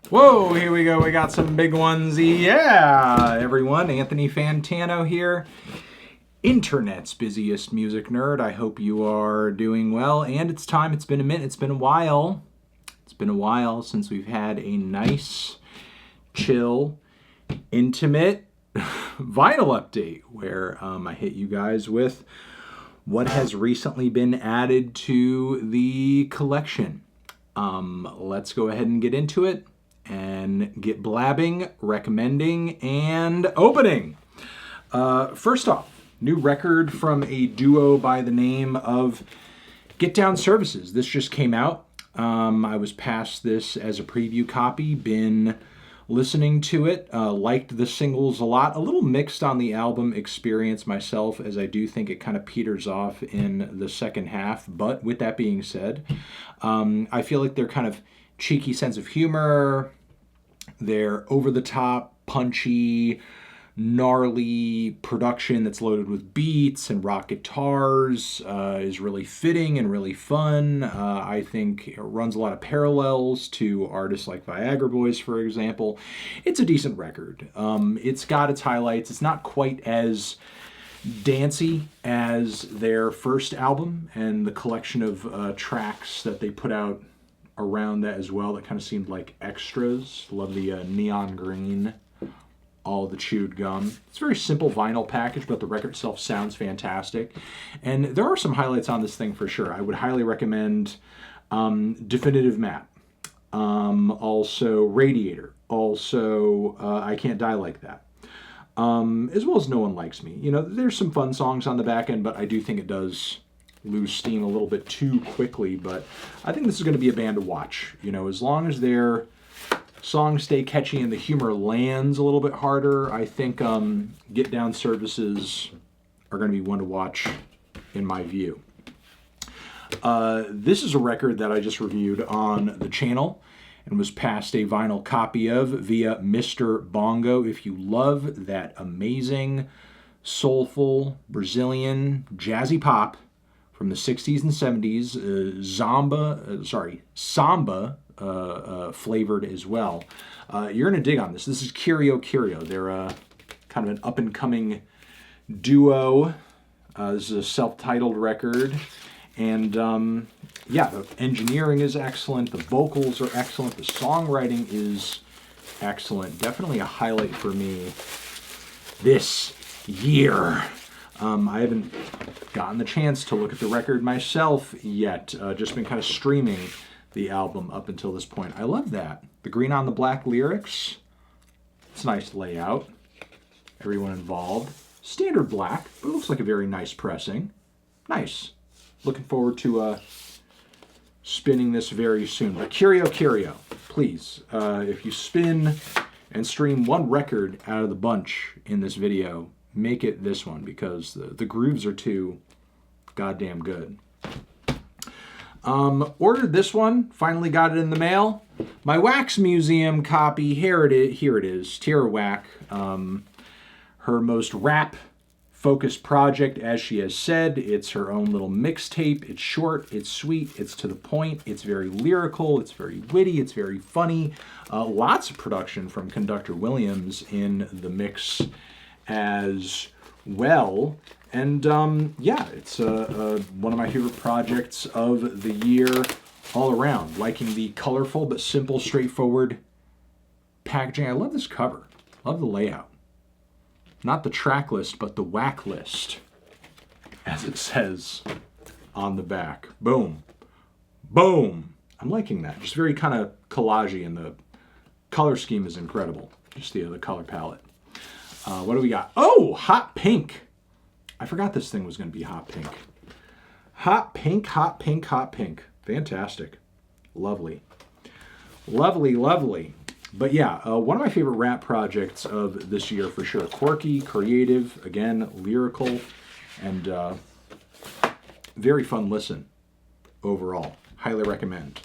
Whoa, here we go. We got some big ones. Yeah, everyone. Anthony Fantano here. Internet's busiest music nerd. I hope you are doing well. And it's time. It's been a minute. It's been a while. It's been a while since we've had a nice, chill, intimate vinyl update where I hit you guys with what has recently been added to the collection. Let's go ahead and get into it and get blabbing, recommending, and opening. First off, new record from a duo by the name of Getdown Services. This just came out. I was passed this as a preview copy, been listening to it, liked the singles a lot. A little mixed on the album experience myself, as I do think it kind of peters off in the second half. But with that being said, I feel like they're kind of cheeky sense of humor. They're over-the-top, punchy, gnarly production that's loaded with beats and rock guitars is really fitting and really fun. I think it runs a lot of parallels to artists like Viagra Boys, for example. It's a decent record. It's got its highlights. It's not quite as dancey as their first album and the collection of tracks that they put out around that as well that kind of seemed like extras. Love the neon green, all the chewed gum. It's a very simple vinyl package, but the record itself sounds fantastic. And there are some highlights on this thing for sure. I would highly recommend Definitive Map, also Radiator, also I Can't Die Like That, as well as No One Likes Me. You know, there's some fun songs on the back end, but I do think it does lose steam a little bit too quickly. But I think this is going to be a band to watch. You know, as long as their songs stay catchy and the humor lands a little bit harder, I think Getdown Services are going to be one to watch in my view. This is a record that I just reviewed on the channel and was passed a vinyl copy of via Mr. Bongo. If you love that amazing, soulful, Brazilian, jazzy pop from the 60s and 70s, samba flavored as well, you're going to dig on this. This is Curió. They're kind of an up-and-coming duo. This is a self-titled record. And yeah, the engineering is excellent. The vocals are excellent. The songwriting is excellent. Definitely a highlight for me this year. I haven't gotten the chance to look at the record myself yet. Just been kind of streaming the album up until this point. I love that. The green on the black lyrics. It's a nice layout. Everyone involved. Standard black, but it looks like a very nice pressing. Nice. Looking forward to spinning this very soon. But Curió, please, if you spin and stream one record out of the bunch in this video, make it this one, because the grooves are too goddamn good. Ordered this one, finally got it in the mail. My Wax Museum copy, here it is, Tierra Whack. Her most rap-focused project, as she has said. It's her own little mixtape. It's short, it's sweet, it's to the point, it's very lyrical, it's very witty, it's very funny. Lots of production from Conductor Williams in the mix as well. And yeah, it's one of my favorite projects of the year all around. Liking the colorful but simple, straightforward packaging. I love this cover. Love the layout. Not the track list, but the whack list, as it says on the back. Boom. Boom. I'm liking that. Just very kind of collagey, and the color scheme is incredible. Just the color palette. What do we got? Oh, hot pink. I forgot this thing was going to be hot pink. Hot pink, hot pink, hot pink. Fantastic. Lovely. Lovely, lovely. But yeah, one of my favorite rap projects of this year for sure. Quirky, creative, again, lyrical, and very fun listen overall. Highly recommend.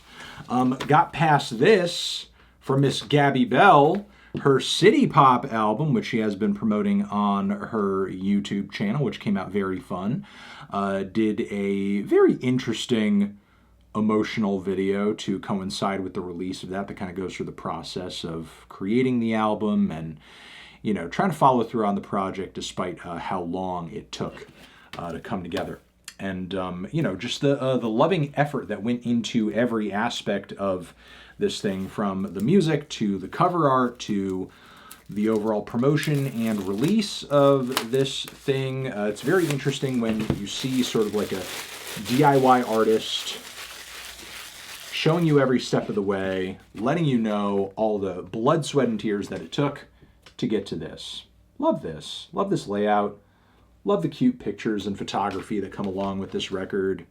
Got past this from Miss Gabi Belle, her City Pop album, which she has been promoting on her YouTube channel, which came out very fun. Did a very interesting emotional video to coincide with the release of that kind of goes through the process of creating the album and, you know, trying to follow through on the project despite how long it took to come together. And, you know, just the loving effort that went into every aspect of this thing, from the music to the cover art to the overall promotion and release of this thing. It's very interesting when you see sort of like a DIY artist showing you every step of the way, letting you know all the blood, sweat, and tears that it took to get to this. Love this. Love this layout. Love the cute pictures and photography that come along with this record.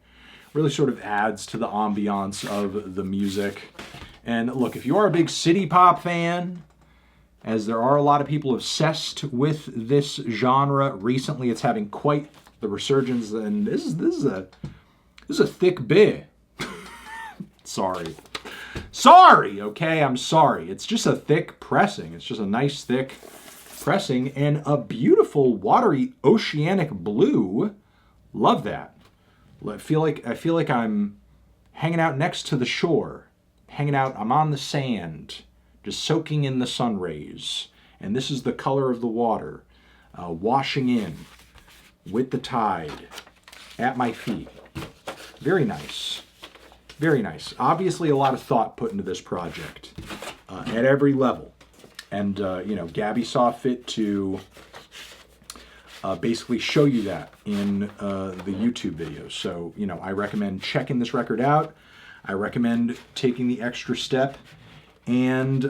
Really sort of adds to the ambiance of the music. And look, if you are a big city pop fan, as there are a lot of people obsessed with this genre recently, it's having quite the resurgence. And this is a thick bit. Sorry, okay? I'm sorry. It's just a thick pressing. It's just a nice thick pressing and a beautiful watery oceanic blue. Love that. I feel like I'm hanging out next to the shore. I'm on the sand, just soaking in the sun rays. And this is the color of the water, washing in with the tide at my feet. Very nice. Very nice. Obviously, a lot of thought put into this project at every level. And, you know, Gabi saw fit to basically show you that in the YouTube videos. So, you know, I recommend checking this record out. I recommend taking the extra step and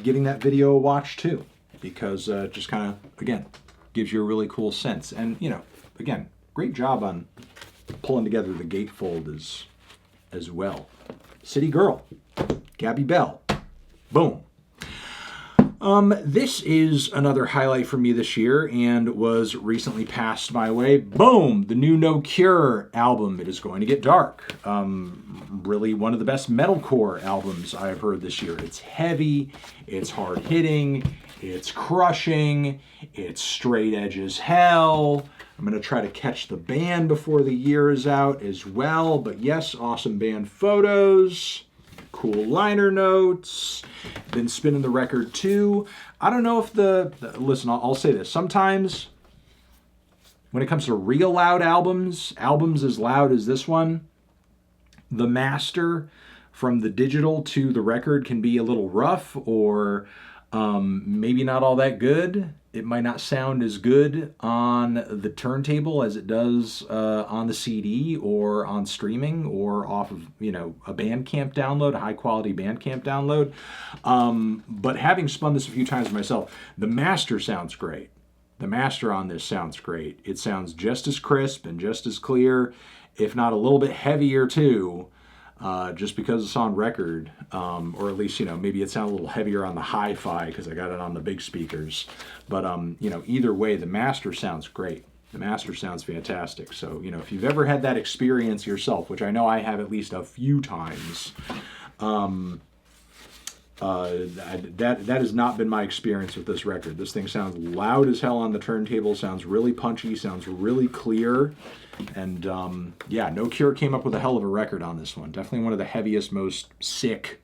getting that video a watch too. Because it just kind of, again, gives you a really cool sense. And, you know, again, great job on pulling together the gatefold as well. City Girl, Gabi Belle, boom. This is another highlight for me this year and was recently passed my way. Boom! The new No Cure album, It Is Going to Get Dark. Really one of the best metalcore albums I've heard this year. It's heavy, it's hard-hitting, it's crushing, it's straight edge as hell. I'm going to try to catch the band before the year is out as well. But yes, awesome band photos, cool liner notes. Been spinning the record too. I don't know if listen, I'll say this. Sometimes when it comes to real loud albums as loud as this one, the master from the digital to the record can be a little rough or maybe not all that good. It might not sound as good on the turntable as it does on the CD or on streaming or off of, you know, a Bandcamp download, a high quality Bandcamp download. But having spun this a few times myself, the master sounds great. The master on this sounds great. It sounds just as crisp and just as clear, if not a little bit heavier too. Just because it's on record, or at least, you know, maybe it sounds a little heavier on the hi-fi because I got it on the big speakers. But, you know, either way, the master sounds great. The master sounds fantastic. So, you know, if you've ever had that experience yourself, which I know I have at least a few times, that has not been my experience with this record. This thing sounds loud as hell on the turntable, sounds really punchy, sounds really clear. And yeah, No Cure came up with a hell of a record on this one. Definitely one of the heaviest, most sick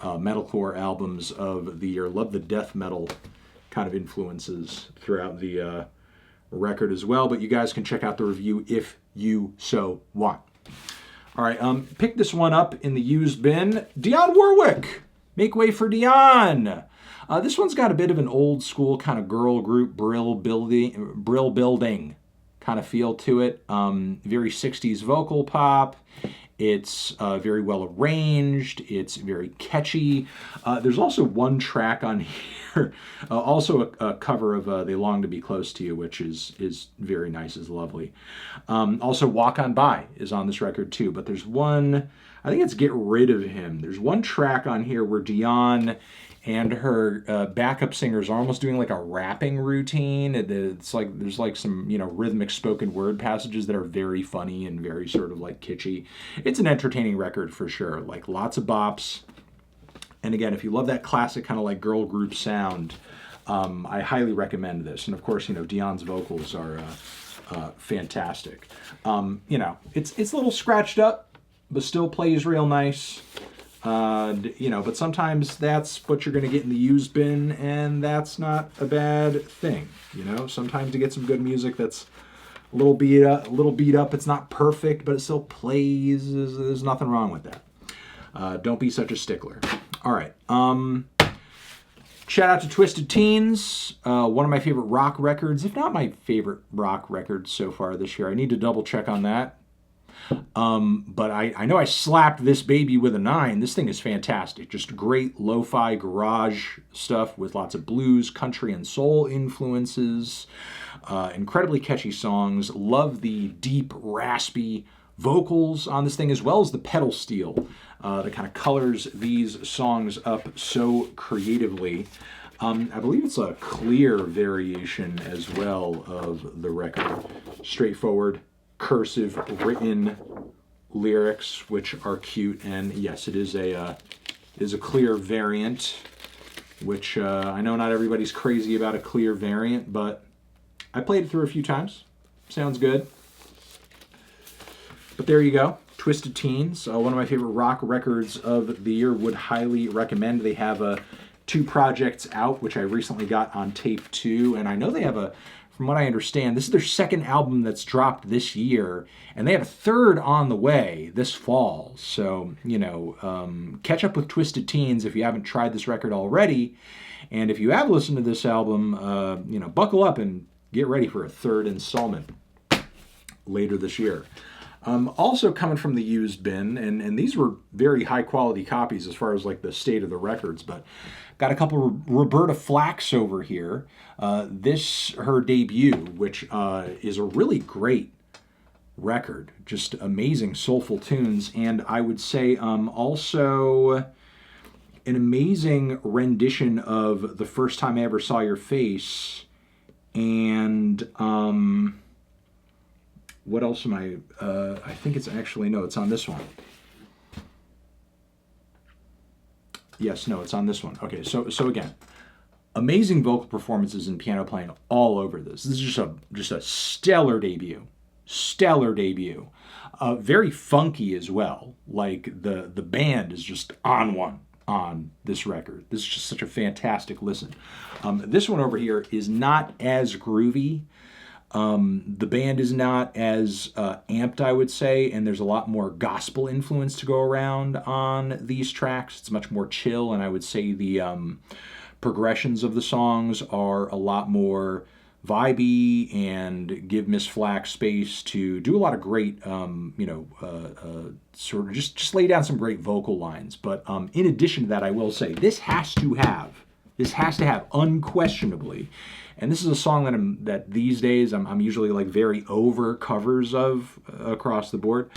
metalcore albums of the year. Love the death metal kind of influences throughout the record as well. But you guys can check out the review if you so want. All right, pick this one up in the used bin. Dionne Warwick. Make way for Dionne. This one's got a bit of an old school kind of girl group brill building kind of feel to it. Very 60s vocal pop. It's very well arranged. It's very catchy. There's also one track on here, also a cover of They Long to Be Close to You, which is very nice, is lovely. Also Walk On By is on this record too, but there's one, I think it's Get Rid of Him. There's one track on here where Dionne and her backup singers are almost doing like a rapping routine. It's like there's like some, you know, rhythmic spoken word passages that are very funny and very sort of like kitschy. It's an entertaining record for sure. Like lots of bops. And again, if you love that classic kind of like girl group sound, I highly recommend this. And of course, you know, Dionne's vocals are fantastic. You know, it's a little scratched up. but still plays real nice. You know, but sometimes that's what you're going to get in the used bin, and that's not a bad thing. You know, sometimes you get some good music that's a little beat up. It's not perfect, but it still plays. There's nothing wrong with that. Don't be such a stickler. All right. Shout out to Twisted Teens, one of my favorite rock records, if not my favorite rock record so far this year. I need to double check on that. But I know I slapped this baby with a 9. This thing is fantastic. Just great lo-fi garage stuff with lots of blues, country, and soul influences. Incredibly catchy songs. Love the deep, raspy vocals on this thing, as well as the pedal steel that kind of colors these songs up so creatively. I believe it's a clear variation as well of the record. Straightforward, cursive written lyrics, which are cute, and yes, it is a clear variant, which I know not everybody's crazy about a clear variant, but I played it through a few times. Sounds good. But there you go. Twisted Teens, one of my favorite rock records of the year. Would highly recommend. They have 2 projects out, which I recently got on tape too, and I know they have from what I understand, this is their 2nd album that's dropped this year, and they have a 3rd on the way this fall. So, you know, catch up with Twisted Teens if you haven't tried this record already. And if you have listened to this album, you know, buckle up and get ready for a 3rd installment later this year. Also coming from the used bin, and these were very high quality copies as far as like the state of the records, but got a couple of Roberta Flacks over here. This, her debut, which is a really great record. Just amazing soulful tunes, and I would say also an amazing rendition of The First Time I Ever Saw Your Face, and what else am I think it's actually, no, it's on this one. Yes, no, it's on this one. Okay, so again, amazing vocal performances and piano playing all over this. This is just a stellar debut. Stellar debut. Very funky as well. Like the band is just on this record. This is just such a fantastic listen. This one over here is not as groovy. The band is not as amped, I would say, and there's a lot more gospel influence to go around on these tracks. It's much more chill, and I would say the progressions of the songs are a lot more vibey and give Miss Flack space to do a lot of great, sort of just lay down some great vocal lines. But in addition to that, I will say this has to have unquestionably. And this is a song that these days I'm usually like very over covers of across the board.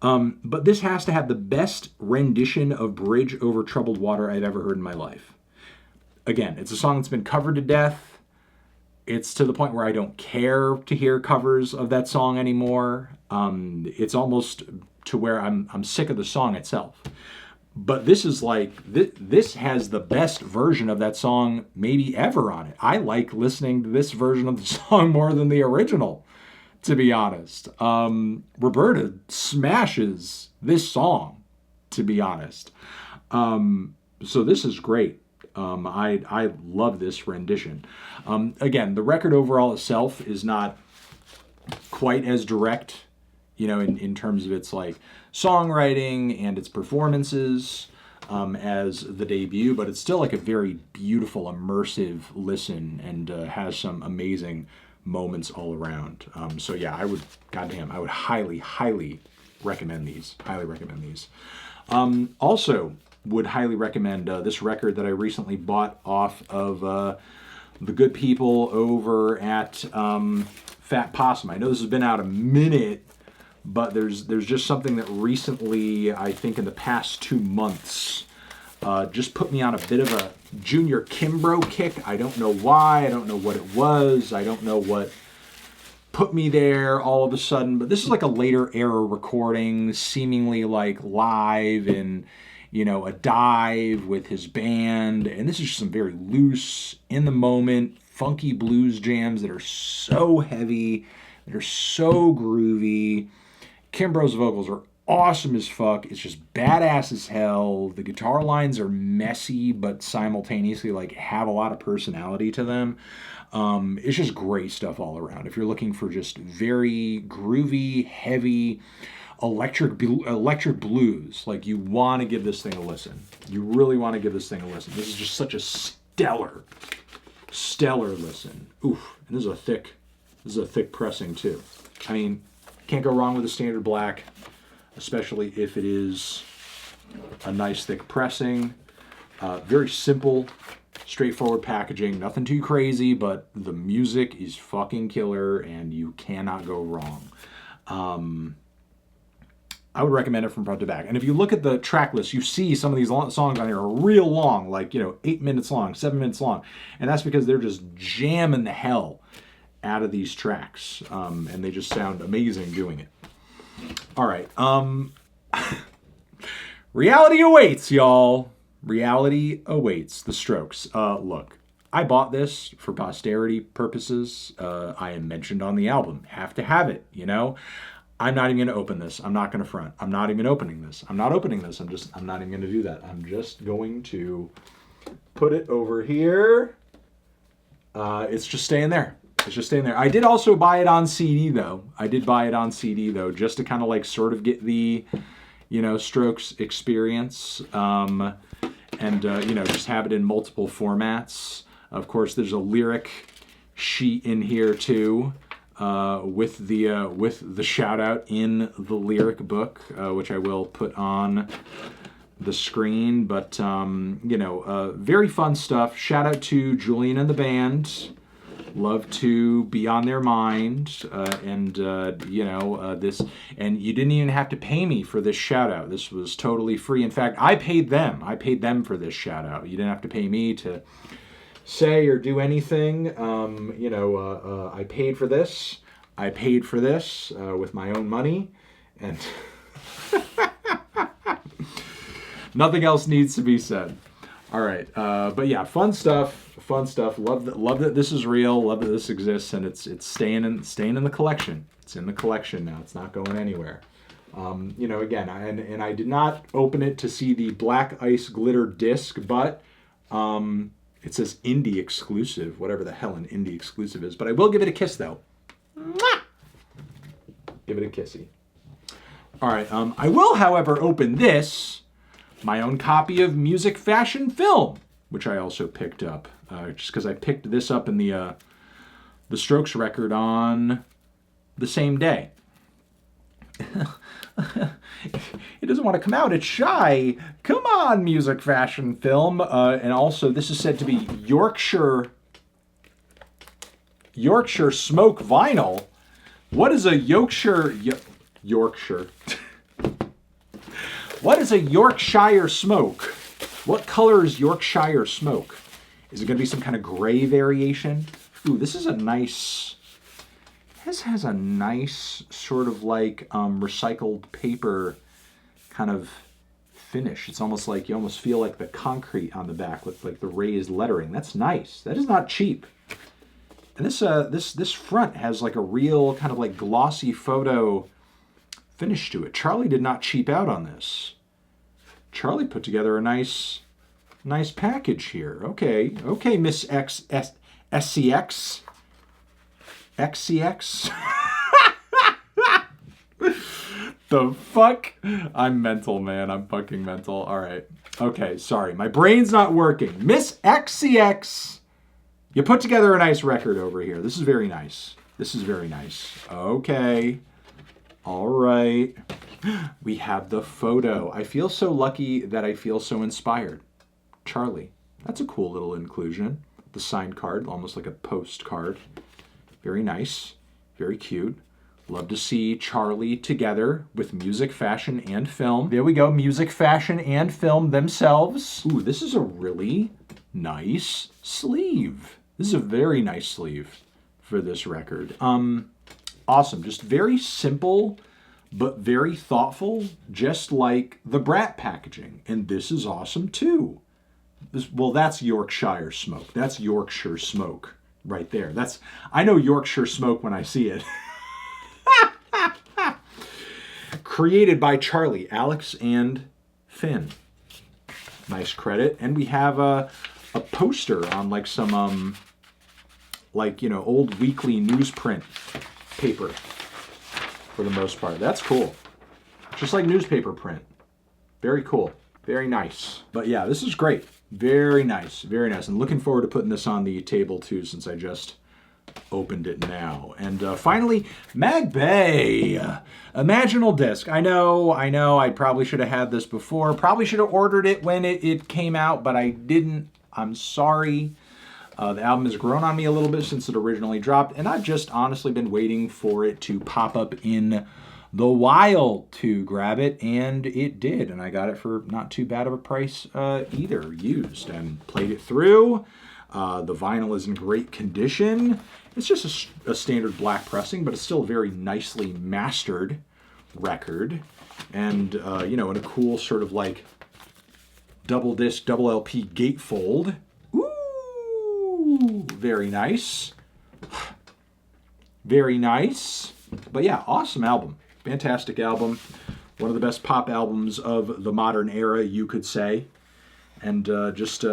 But this has to have the best rendition of Bridge Over Troubled Water I've ever heard in my life. Again, it's a song that's been covered to death. It's to the point where I don't care to hear covers of that song anymore. It's almost to where I'm sick of the song itself. But this is like, this has the best version of that song maybe ever on it. I like listening to this version of the song more than the original, to be honest. Roberta smashes this song, to be honest. So this is great. I love this rendition. Again, the record overall itself is not quite as direct, you know, in terms of its like songwriting and its performances as the debut, but it's still like a very beautiful, immersive listen, and has some amazing moments all around. So yeah, I would highly recommend these. Also would highly recommend this record that I recently bought off of the good people over at Fat Possum. I know this has been out a minute, but there's just something that recently, I think in the past 2 months, just put me on a bit of a Junior Kimbrough kick. I don't know why. I don't know what it was. I don't know what put me there all of a sudden. But this is like a later era recording, seemingly like live and, you know, a dive with his band. And this is just some very loose, in the moment, funky blues jams that are so heavy, that are so groovy. Kimbrough's vocals are awesome as fuck. It's just badass as hell. The guitar lines are messy, but simultaneously like have a lot of personality to them. It's just great stuff all around. If you're looking for just very groovy, heavy, electric blues, like you want to give this thing a listen. You really want to give this thing a listen. This is just such a stellar listen. Oof, and this is a thick pressing too. I mean, can't go wrong with a standard black, especially if it is a nice thick pressing. Very simple, straightforward packaging, nothing too crazy, but the music is fucking killer and you cannot go wrong. I would recommend it from front to back. And if you look at the track list, you see some of these songs on here are real long, like, 8 minutes long, 7 minutes long. And that's because they're just jamming the hell out of these tracks. And they just sound amazing doing it. All right. Reality awaits, y'all. Reality awaits. The Strokes. Look, I bought this for posterity purposes. I am mentioned on the album. Have to have it, I'm not even going to open this. I'm not going to front. I'm not even opening this. I'm not opening this. I'm not even going to do that. I'm just going to put it over here. It's just staying there. It's just staying there. I did also buy it on CD, though. Just to kind of like sort of get the, Strokes experience. Just have it in multiple formats. Of course, there's a lyric sheet in here, too. With the shout out in the lyric book, which I will put on the screen. But very fun stuff. Shout out to Julian and the band. Love to be on their mind, this. And you didn't even have to pay me for this shout out. This was totally free. In fact, I paid them. For this shout out. You didn't have to pay me to say or do anything. I paid for this. With my own money, and nothing else needs to be said. All right, but yeah, fun stuff. Love that this is real. Love that this exists, and it's staying in the collection. It's in the collection now. It's not going anywhere. Again, I did not open it to see the Black Ice Glitter disc, but it says indie exclusive, whatever the hell an indie exclusive is. But I will give it a kiss, though. Mwah! Give it a kissy. All right. I will, however, open this, my own copy of Music Fashion Film, which I also picked up, just because I picked this up in the Strokes record on the same day. It doesn't want to come out. It's shy. Come on, Music Fashion Film. And also, this is said to be Yorkshire smoke vinyl. What is a Yorkshire? What is a Yorkshire smoke? What color is Yorkshire smoke? Is it going to be some kind of gray variation? Ooh, this is a nice. This has a nice sort of like recycled paper kind of finish. It's almost like you almost feel like the concrete on the back with like the raised lettering. That's nice. That is not cheap. And this front has like a real kind of like glossy photo finish to it. Charli did not cheap out on this. Charli put together a nice package here. Okay, Miss SCX. XCX. The fuck? I'm mental, man. I'm fucking mental. All right. Okay, sorry. My brain's not working. Miss XCX. You put together a nice record over here. This is very nice. Okay. All right. We have the photo. I feel so lucky that I feel so inspired. Charli. That's a cool little inclusion. The signed card, almost like a postcard. Very nice. Very cute. Love to see Charli together with Music, Fashion, and Film. There we go. Music, Fashion, and Film themselves. Ooh, this is a really nice sleeve. This is a very nice sleeve for this record. Awesome. Just very simple, but very thoughtful, just like the Brat packaging. And this is awesome too. That's Yorkshire smoke. That's Yorkshire smoke right there. I know Yorkshire smoke when I see it. created by Charli, Alex, and Finn. Nice credit. And we have a poster on like some, like, you know, old weekly newsprint paper for the most part. That's cool. Just like newspaper print. Very cool. Very nice. But yeah, this is great. Very nice. Very nice. And looking forward to putting this on the table too, since I just opened it now. And finally, Magdalena, Imaginal disc. I know, I probably should have had this before. Probably should have ordered it when it came out, but I didn't. I'm sorry. The album has grown on me a little bit since it originally dropped, and I've just honestly been waiting for it to pop up in the wild to grab it, and it did. And I got it for not too bad of a price either, used, and played it through. The vinyl is in great condition. It's just a standard black pressing, but it's still a very nicely mastered record. And, you know, in a cool sort of like double disc, double LP gatefold. Ooh, very nice. Very nice. But yeah, awesome album. Fantastic album. One of the best pop albums of the modern era, you could say. And just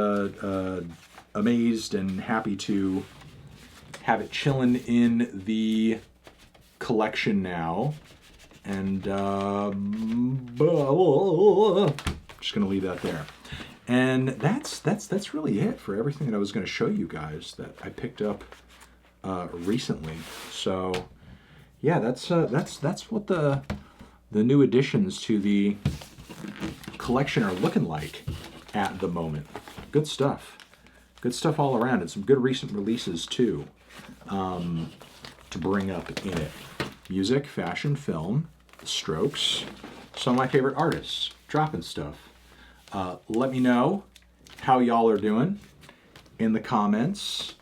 amazed and happy to have it chilling in the collection now. And just gonna leave that there. And that's really it for everything that I was gonna show you guys that I picked up recently. So yeah, that's what the new additions to the collection are looking like at the moment. Good stuff. Good stuff all around, and some good recent releases too to bring up in it. Music, fashion, film, The Strokes, some of my favorite artists dropping stuff. Let me know how y'all are doing in the comments.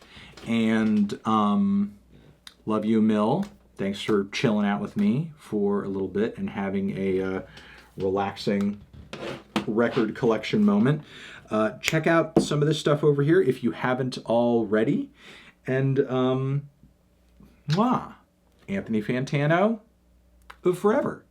And love you, Mill. Thanks for chilling out with me for a little bit and having a relaxing record collection moment. Check out some of this stuff over here if you haven't already. And Anthony Fantano forever.